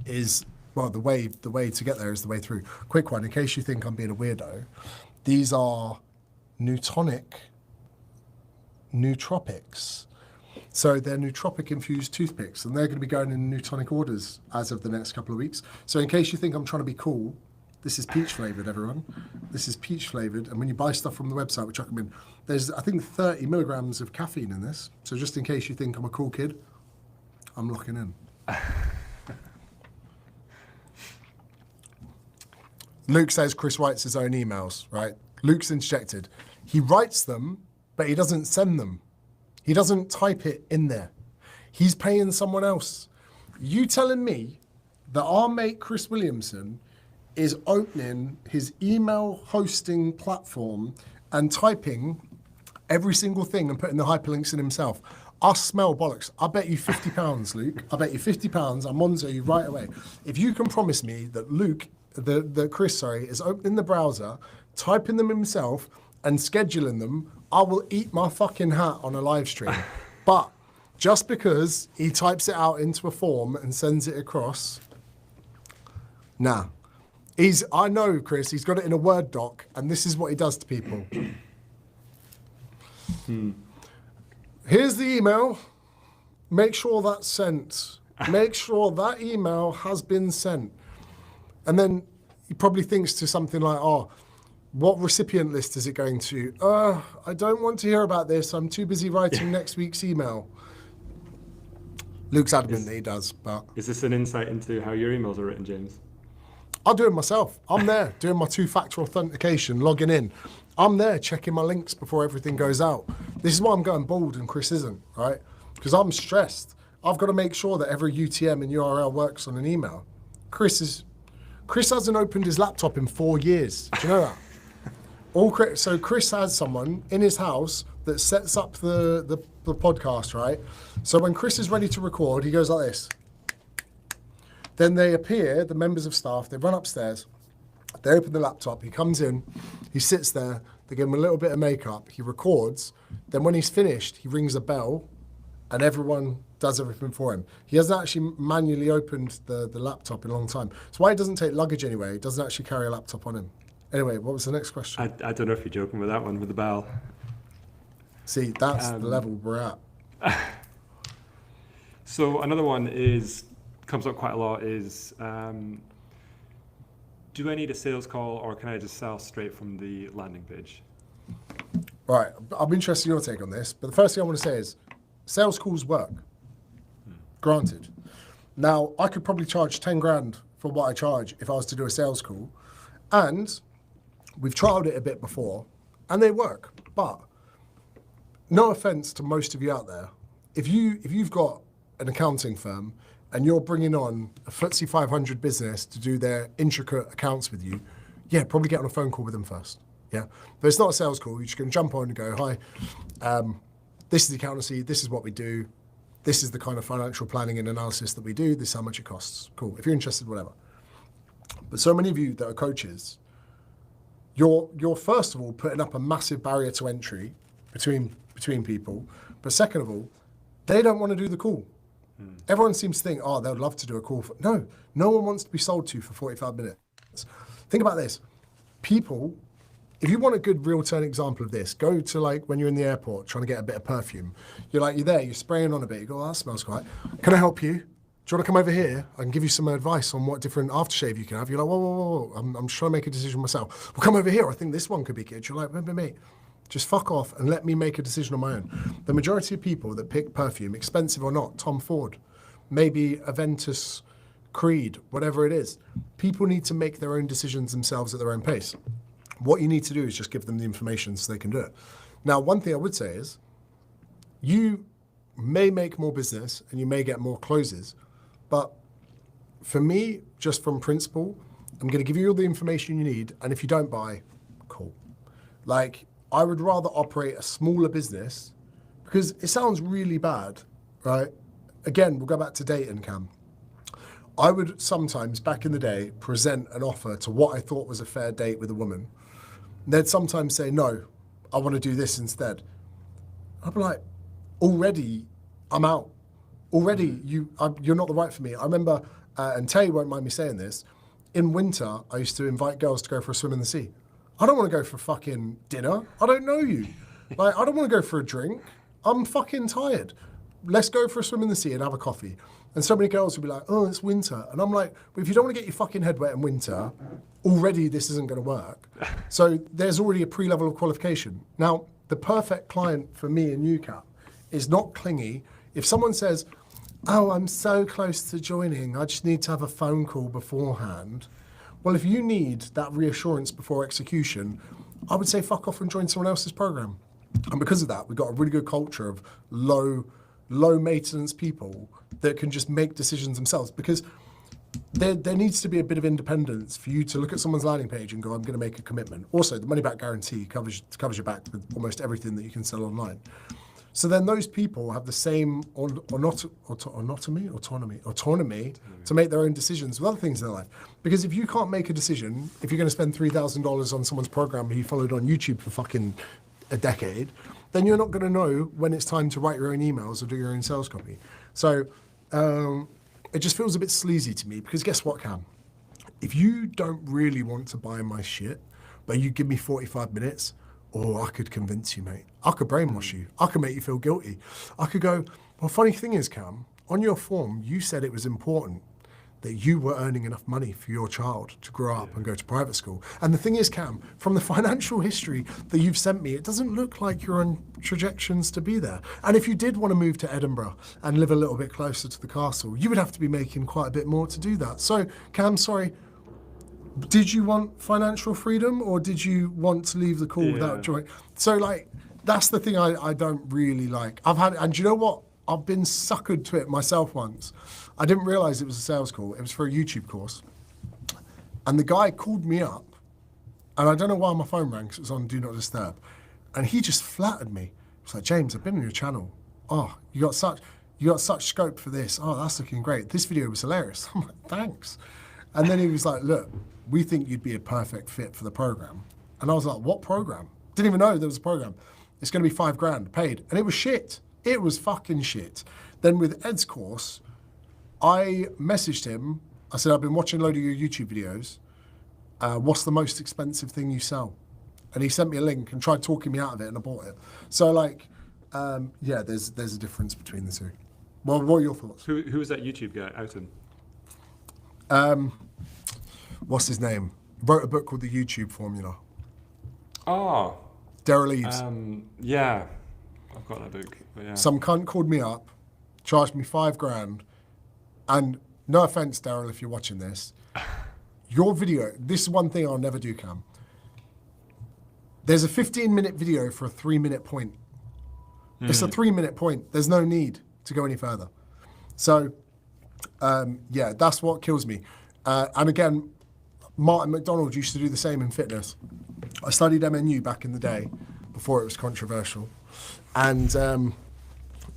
is, well, the way to get there is the way through. Quick one, in case you think I'm being a weirdo, these are nootropics. So they're nootropic infused toothpicks, and they're going to be going in Newtonic orders as of the next couple of weeks. So in case you think I'm trying to be cool, this is peach flavored, everyone. This is peach flavored, and when you buy stuff from the website, which I recommend, there's I think 30 milligrams of caffeine in this. So just in case you think I'm a cool kid, I'm locking in. Luke says Chris writes his own emails, right? Luke's interjected. He writes them, but he doesn't send them. He doesn't type it in there. He's paying someone else. You telling me that our mate Chris Williamson is opening his email hosting platform and typing every single thing and putting the hyperlinks in himself? I smell bollocks. I bet you £50, Luke. I bet you £50. I'm on to you right away. If you can promise me that Chris is opening the browser, typing them himself and scheduling them, I will eat my fucking hat on a live stream. But just because he types it out into a form and sends it across, nah. I know, Chris, he's got it in a Word doc, and this is what he does to people. Here's the email. Make sure that's sent. Make sure that email has been sent. And then he probably thinks to something like, oh, what recipient list is it going to? I don't want to hear about this. I'm too busy writing next week's email. Luke's adamant that he does, but... Is this an insight into how your emails are written, James? I'll do it myself. I'm there doing my 2-factor authentication, logging in. I'm there checking my links before everything goes out. This is why I'm going bald and Chris isn't, right? Because I'm stressed. I've got to make sure that every UTM and URL works on an email. Chris hasn't opened his laptop in 4 years. Do you know that? So Chris has someone in his house that sets up the podcast, right? So when Chris is ready to record, he goes like this. Then they appear, the members of staff, they run upstairs, they open the laptop, he comes in, he sits there, they give him a little bit of makeup, he records, then when he's finished, he rings a bell, and everyone does everything for him. He hasn't actually manually opened the laptop in a long time. That's why he doesn't take luggage anyway, he doesn't actually carry a laptop on him. Anyway, what was the next question? I don't know if you're joking with that one, with the bell. See, that's the level we're at. So another one comes up quite a lot is, do I need a sales call or can I just sell straight from the landing page? Right, I'm interested in your take on this, but the first thing I want to say is sales calls work, granted. Now, I could probably charge 10 grand for what I charge if I was to do a sales call, and we've trialed it a bit before, and they work, but no offense to most of you out there, if you've got an accounting firm and you're bringing on a FTSE 500 business to do their intricate accounts with you, yeah, probably get on a phone call with them first. Yeah, but it's not a sales call. You're just going to jump on and go, hi, this is the accountancy, this is what we do, this is the kind of financial planning and analysis that we do, this is how much it costs. Cool, if you're interested, whatever. But so many of you that are coaches, you're first of all putting up a massive barrier to entry between people, but second of all, they don't want to do the call. Everyone seems to think, oh, they'd love to do a call. No one wants to be sold to for 45 minutes. Think about this. People, if you want a good real-time example of this, go to like when you're in the airport trying to get a bit of perfume. You're there, you're spraying on a bit. You go, oh, that smells quite. Can I help you? Do you want to come over here? I can give you some advice on what different aftershave you can have. You're like, whoa. I'm just trying to make a decision myself. Well, come over here. I think this one could be good. You're like, mate, just fuck off and let me make a decision on my own. The majority of people that pick perfume, expensive or not, Tom Ford, maybe Aventus, Creed, whatever it is, people need to make their own decisions themselves at their own pace. What you need to do is just give them the information so they can do it. Now, one thing I would say is you may make more business and you may get more closes, but for me, just from principle, I'm going to give you all the information you need, and if you don't buy, cool. Like, I would rather operate a smaller business because it sounds really bad, right? Again, we'll go back to dating, Cam. I would sometimes, back in the day, present an offer to what I thought was a fair date with a woman. They'd sometimes say, no, I want to do this instead. I'd be like, already, I'm out. Already, you're not the right for me. I remember, and Tay won't mind me saying this, in winter, I used to invite girls to go for a swim in the sea. I don't want to go for fucking dinner. I don't know you. Like, I don't want to go for a drink. I'm fucking tired. Let's go for a swim in the sea and have a coffee. And so many girls would be like, oh, it's winter. And I'm like, well, if you don't want to get your fucking head wet in winter, already this isn't going to work. So there's already a pre-level of qualification. Now, the perfect client for me and you, Cap, is not clingy. If someone says, oh, I'm so close to joining, I just need to have a phone call beforehand. Well, if you need that reassurance before execution, I would say fuck off and join someone else's program. And because of that, we've got a really good culture of low maintenance people that can just make decisions themselves, because there needs to be a bit of independence for you to look at someone's landing page and go, I'm going to make a commitment. Also, the money back guarantee covers your back with almost everything that you can sell online. So then those people have the same autonomy to make their own decisions with other things in their life. Because if you can't make a decision, if you're going to spend $3,000 on someone's program who you followed on YouTube for fucking a decade, then you're not going to know when it's time to write your own emails or do your own sales copy. So it just feels a bit sleazy to me, because guess what, Cam? If you don't really want to buy my shit, but you give me 45 minutes, oh, I could convince you, mate. I could brainwash you. I could make you feel guilty. I could go, well, funny thing is, Cam, on your form, you said it was important that you were earning enough money for your child to grow up and go to private school. And the thing is, Cam, from the financial history that you've sent me, it doesn't look like you're on trajectories to be there. And if you did want to move to Edinburgh and live a little bit closer to the castle, you would have to be making quite a bit more to do that. So, Cam, sorry, did you want financial freedom or did you want to leave the call without joy? So, like, that's the thing I don't really like. And do you know what? I've been suckered to it myself once. I didn't realize it was a sales call. It was for a YouTube course. And the guy called me up And I don't know why my phone rang, because it was on Do Not Disturb. And he just flattered me. It's like, James, I've been on your channel. Oh, you got such scope for this. Oh, that's looking great. This video was hilarious. I'm like, thanks. And then he was like, look, we think you'd be a perfect fit for the program. And I was like, what program? Didn't even know there was a program. It's going to be $5,000 paid. And it was shit. It was fucking shit. Then with Ed's course, I messaged him. I said, I've been watching a load of your YouTube videos. What's the most expensive thing you sell? And he sent me a link and tried talking me out of it, and I bought it. So like, yeah, there's a difference between the two. Well, what are your thoughts? Who was that YouTube guy out in? What's his name? Wrote a book called The YouTube Formula. Oh. Daryl Eves. Yeah, I've got that book. But yeah. Some cunt called me up, charged me $5,000, and no offense, Daryl, if you're watching this, your video, this is one thing I'll never do, Cam. There's a 15-minute video for a 3-minute point. It's a 3-minute point. There's no need to go any further. So, yeah, that's what kills me. And again, Martin McDonald used to do the same in fitness. I studied MNU back in the day, before it was controversial. And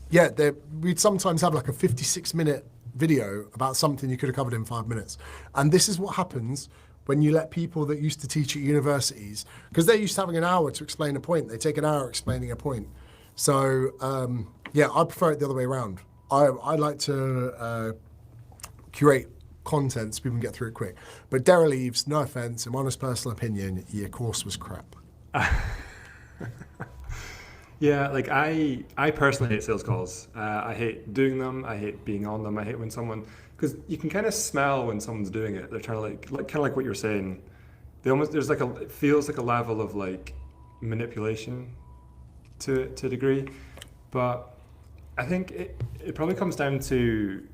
yeah, we'd sometimes have like a 56-minute video about something you could have covered in 5 minutes. And this is what happens when you let people that used to teach at universities, because they're used to having an hour to explain a point, they take an hour explaining a point. So yeah, I prefer it the other way around. I like to curate content so people can get through it quick. But Daryl Eves, no offense, in my honest personal opinion, your course was crap. Yeah, like I personally hate sales calls. I hate doing them. I hate being on them. I hate when someone, because you can kind of smell when someone's doing it. They're trying to like kind of like what you're saying. There's like it feels like a level of like manipulation to a degree. But I think it probably comes down to,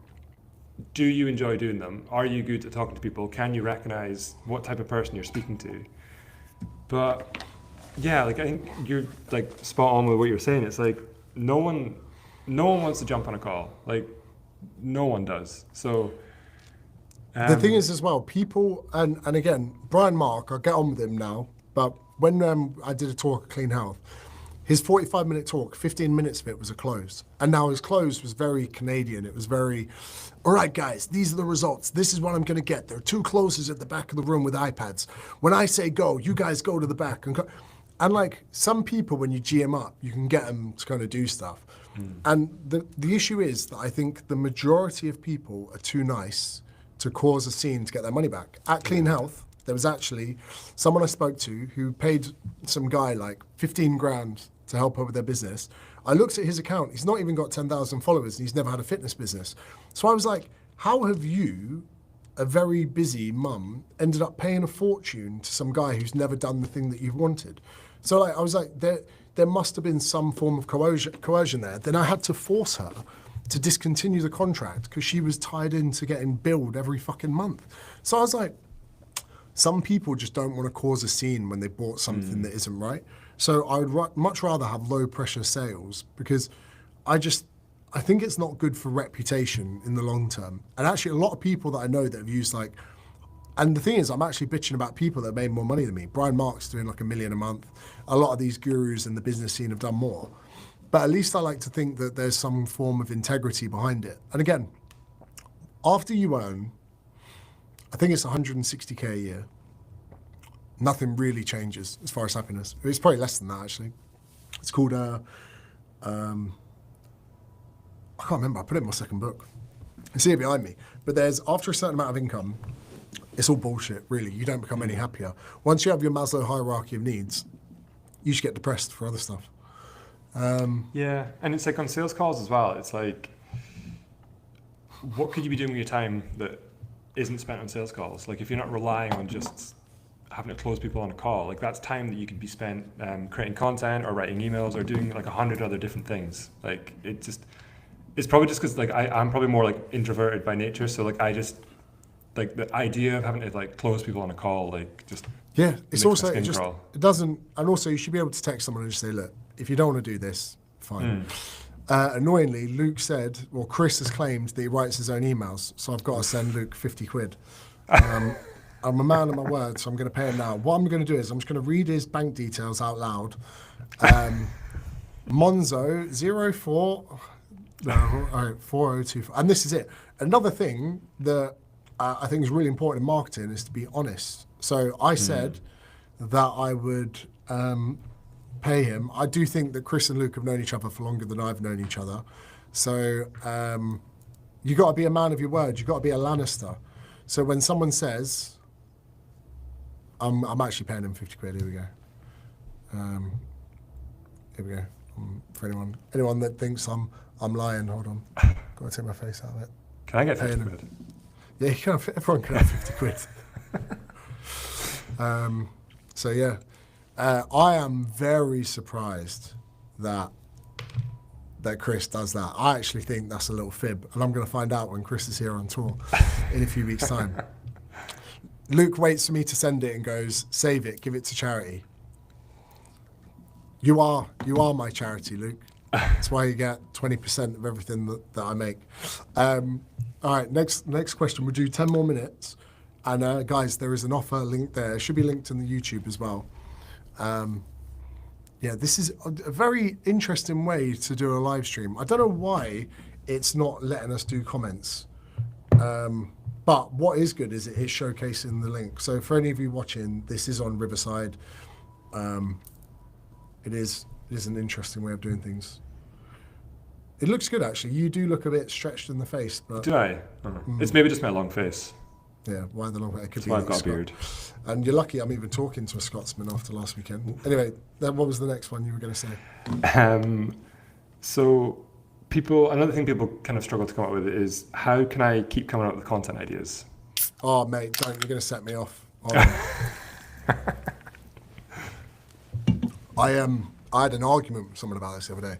do you enjoy doing them? Are you good at talking to people? Can you recognize what type of person you're speaking to? But yeah, like I think you're like spot on with what you're saying. It's like no one wants to jump on a call. Like no one does. So the thing is as well, people, and again, Brian Mark, I'll get on with him now, but when I did a talk at Clean Health, his 45-minute talk, 15 minutes of it was a close. And now his close was very Canadian. It was very, all right, guys, these are the results. This is what I'm going to get. There are 2 closes at the back of the room with iPads. When I say go, you guys go to the back. And like some people, when you G them up, you can get them to kind of do stuff. And the issue is that I think the majority of people are too nice to cause a scene to get their money back. At Clean Health, there was actually someone I spoke to who paid some guy like 15 grand to help her with their business. I looked at his account. He's not even got 10,000 followers and he's never had a fitness business. So I was like, how have you, a very busy mum, ended up paying a fortune to some guy who's never done the thing that you've wanted? So like, I was like, there must have been some form of coercion there. Then I had to force her to discontinue the contract because she was tied into getting billed every fucking month. So I was like, some people just don't want to cause a scene when they bought something that isn't right. So I would much rather have low pressure sales, because I think it's not good for reputation in the long term. And actually a lot of people that I know that have used like, and the thing is, I'm actually bitching about people that made more money than me. Brian Mark's doing like $1 million a month. A lot of these gurus in the business scene have done more. But at least I like to think that there's some form of integrity behind it. And again, after you earn, I think it's 160K a year, nothing really changes as far as happiness. It's probably less than that, actually. It's called, I can't remember, I put it in my second book. You see it behind me. But there's, after a certain amount of income, it's all bullshit, really. You don't become any happier. Once you have your Maslow hierarchy of needs, you should get depressed for other stuff. Yeah, and it's like on sales calls as well. It's like, what could you be doing with your time that isn't spent on sales calls? Like if you're not relying on just having to close people on a call, like that's time that you could be spent creating content or writing emails or doing like 100 other different things. Like it's probably just because like I'm probably more like introverted by nature, so like I just like the idea of having to like close people on a call, like just it's also it doesn't, and also you should be able to text someone and just say, look, if you don't want to do this, fine. Annoyingly, Luke said, well, Chris has claimed that he writes his own emails, so I've got to send Luke 50 quid. I I'm a man of my word, so I'm going to pay him now. What I'm going to do is I'm just going to read his bank details out loud. Monzo 04 no, 4024. And this is it. Another thing that I think is really important in marketing is to be honest. So I said that I would pay him. I do think that Chris and Luke have known each other for longer than I've known each other. So you got to be a man of your word. You got to be a Lannister. So when someone says, I'm actually paying him 50 quid. Here we go. Here we go. For anyone that thinks I'm lying, hold on. Got to take my face out of it. Can I get 50 quid? Yeah, everyone can have 50 quid. So yeah, I am very surprised that Chris does that. I actually think that's a little fib, and I'm going to find out when Chris is here on tour in a few weeks' time. Luke waits for me to send it and goes, save it, give it to charity. You are my charity, Luke. That's why you get 20% of everything that I make. All right, next question. We'll do 10 more minutes. And guys, there is an offer link there. It should be linked in the YouTube as well. Yeah, this is a very interesting way to do a live stream. I don't know why it's not letting us do comments. But what is good is it is showcasing the link. So for any of you watching, this is on Riverside. It is an interesting way of doing things. It looks good, actually. You do look a bit stretched in the face. But do I? Oh. It's maybe just my long face. Yeah, why the long face? It could That's be why I've got a beard. And you're lucky I'm even talking to a Scotsman after last weekend. Anyway, then what was the next one you were going to say? So another thing people kind of struggle to come up with is, how can I keep coming up with content ideas? Oh, mate, don't. You're going to set me off. I had an argument with someone about this the other day.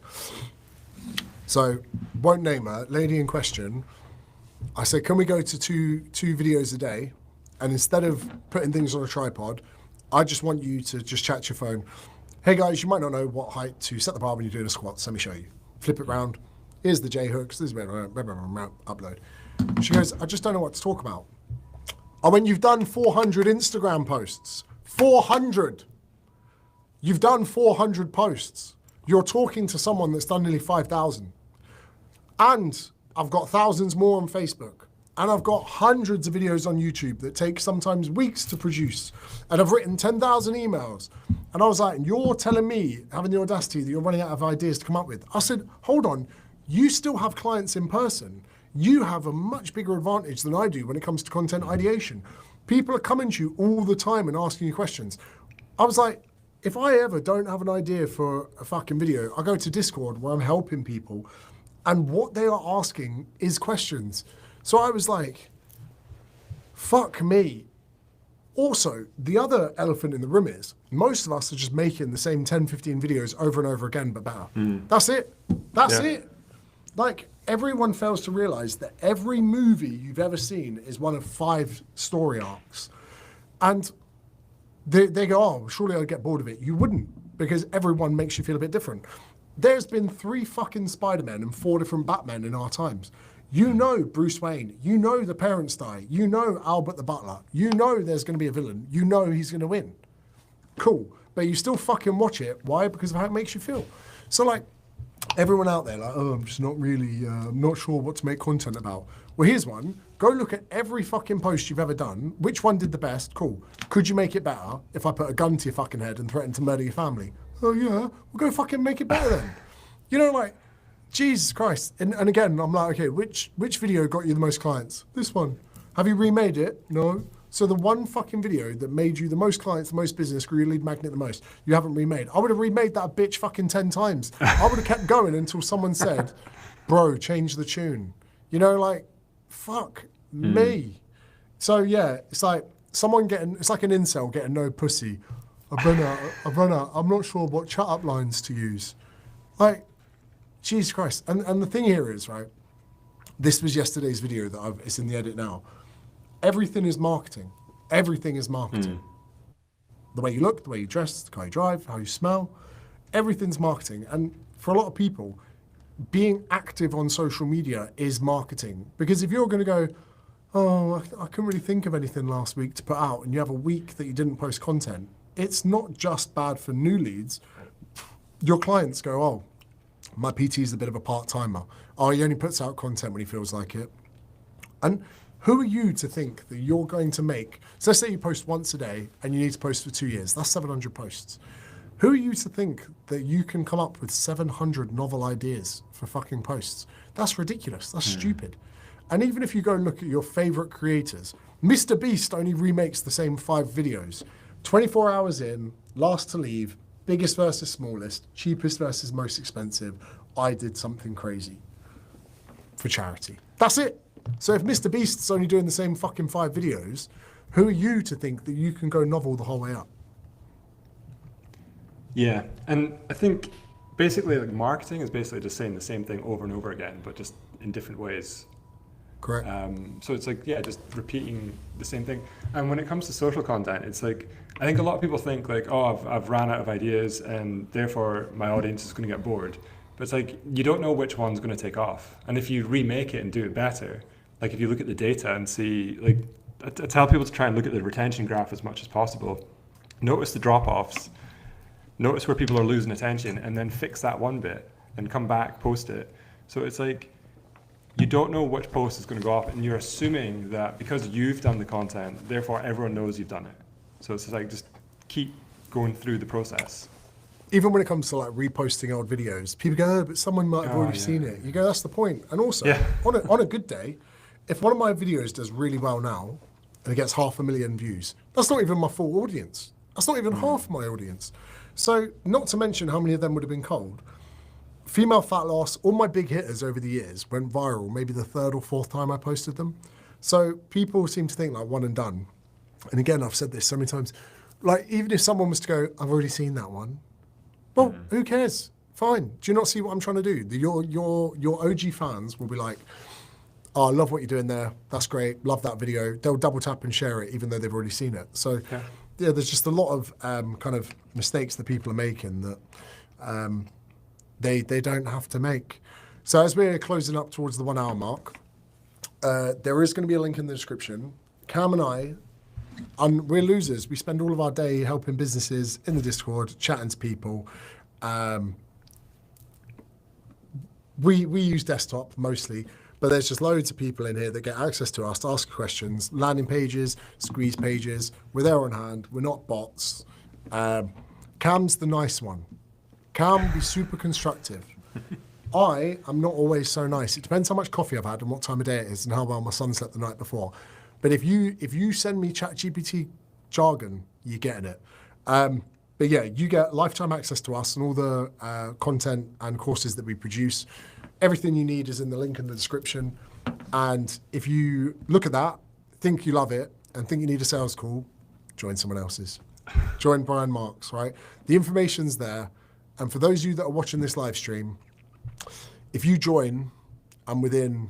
So, won't name her, lady in question. I said, can we go to two videos a day? And instead of putting things on a tripod, I just want you to just chat to your phone. Hey guys, you might not know what height to set the bar when you're doing a squat. So let me show you. Flip it round. Here's the J hooks. This is upload. She goes, I just don't know what to talk about. I went, you've done 400 Instagram posts. 400. You've done 400 posts. You're talking to someone that's done nearly 5,000. And I've got thousands more on Facebook. And I've got hundreds of videos on YouTube that take sometimes weeks to produce. And I've written 10,000 emails. And I was like, you're telling me, having the audacity, that you're running out of ideas to come up with. I said, hold on, you still have clients in person. You have a much bigger advantage than I do when it comes to content ideation. People are coming to you all the time and asking you questions. I was like, if I ever don't have an idea for a fucking video, I go to Discord where I'm helping people. And what they are asking is questions. So I was like, fuck me. Also, the other elephant in the room is most of us are just making the same 10, 15 videos over and over again, but better. That's it. That's it. Like, everyone fails to realize that every movie you've ever seen is one of 5 story arcs. And they go, oh, surely I'd get bored of it. You wouldn't, because everyone makes you feel a bit different. There's been 3 fucking Spider-Men and 4 different Batmen in our times. You know Bruce Wayne. You know the parents die. You know Albert the butler. You know there's going to be a villain. You know he's going to win. Cool. But you still fucking watch it. Why? Because of how it makes you feel. So, like, everyone out there, like, oh, I'm just not really, I'm not sure what to make content about. Well, here's one. Go look at every fucking post you've ever done. Which one did the best? Cool. Could you make it better if I put a gun to your fucking head and threaten to murder your family? Oh, yeah. Well, go fucking make it better then. You know, like, Jesus Christ. And again, I'm like, okay, which video got you the most clients? This one. Have you remade it? No. So the one fucking video that made you the most clients, the most business, grew your lead magnet the most, you haven't remade. I would have remade that bitch fucking 10 times. I would have kept going until someone said, bro, change the tune. You know, like, fuck me. So yeah, it's like it's like an incel getting no pussy. I've run out. I'm not sure what chat up lines to use. Like, Jesus Christ. And the thing here is, right, this was yesterday's video that it's in the edit now. Everything is marketing. Everything is marketing. The way you look, the way you dress, the car you drive, how you smell, everything's marketing. And for a lot of people, being active on social media is marketing. Because if you're going to go, oh, I couldn't really think of anything last week to put out, and you have a week that you didn't post content, it's not just bad for new leads. Your clients go, oh, my PT is a bit of a part-timer. Oh, he only puts out content when he feels like it. And who are you to think that you're going to make, so let's say you post once a day and you need to post for 2 years, that's 700 posts. Who are you to think that you can come up with 700 novel ideas for fucking posts? That's ridiculous, that's stupid. And even if you go and look at your favorite creators, Mr. Beast only remakes the same 5 videos. 24 hours in, last to leave, biggest versus smallest, cheapest versus most expensive. I did something crazy for charity. That's it. So if Mr. Beast's only doing the same fucking 5 videos, who are you to think that you can go novel the whole way up? Yeah, and I think basically like marketing is basically just saying the same thing over and over again, but just in different ways. Correct. So it's like, yeah, just repeating the same thing. And when it comes to social content, it's like, I think a lot of people think like, oh, I've ran out of ideas and therefore my audience is going to get bored. But it's like, you don't know which one's going to take off. And if you remake it and do it better, like if you look at the data and see, like, I tell people to try and look at the retention graph as much as possible. Notice the drop-offs. Notice where people are losing attention and then fix that one bit and come back, post it. So it's like, you don't know which post is going to go up and you're assuming that because you've done the content, therefore everyone knows you've done it. So it's like, just keep going through the process. Even when it comes to like reposting old videos, people go, oh, but someone might have already seen it. You go, that's the point. And also, on a good day, if one of my videos does really well now and it gets 500,000 views, that's not even my full audience. That's not even half my audience. So not to mention how many of them would have been cold. Female fat loss, all my big hitters over the years went viral, maybe the 3rd or 4th time I posted them. So people seem to think like one and done. And again, I've said this so many times, like even if someone was to go, I've already seen that one, well, who cares? Fine. Do you not see what I'm trying to do? Your OG fans will be like, oh, I love what you're doing there. That's great. Love that video. They'll double tap and share it, even though they've already seen it. So yeah, there's just a lot of kind of mistakes that people are making that they don't have to make. So as we're closing up towards the 1 hour mark, there is going to be a link in the description. Cam and I, we're losers. We spend all of our day helping businesses in the Discord, chatting to people. We use desktop mostly, but there's just loads of people in here that get access to us to ask questions, landing pages, squeeze pages. We're there on hand. We're not bots. Cam's the nice one. Cam will be super constructive. I am not always so nice. It depends how much coffee I've had and what time of day it is and how well my son slept the night before. But if you send me ChatGPT jargon, you're getting it. But yeah, you get lifetime access to us and all the content and courses that we produce. Everything you need is in the link in the description. And if you look at that, think you love it, and think you need a sales call, join someone else's. Join Brian Marks, right? The information's there. And for those of you that are watching this live stream, if you join and within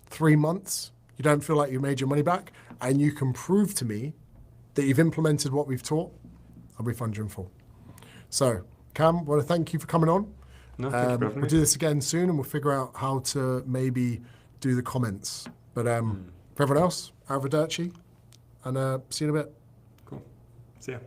3 months, you don't feel like you made your money back, and you can prove to me that you've implemented what we've taught, I'll refund you in full. So, Cam, I want to thank you for coming on. No, thank you for having me. We'll do this again soon, and we'll figure out how to maybe do the comments. But for everyone else, arrivederci, and see you in a bit. Cool. See ya.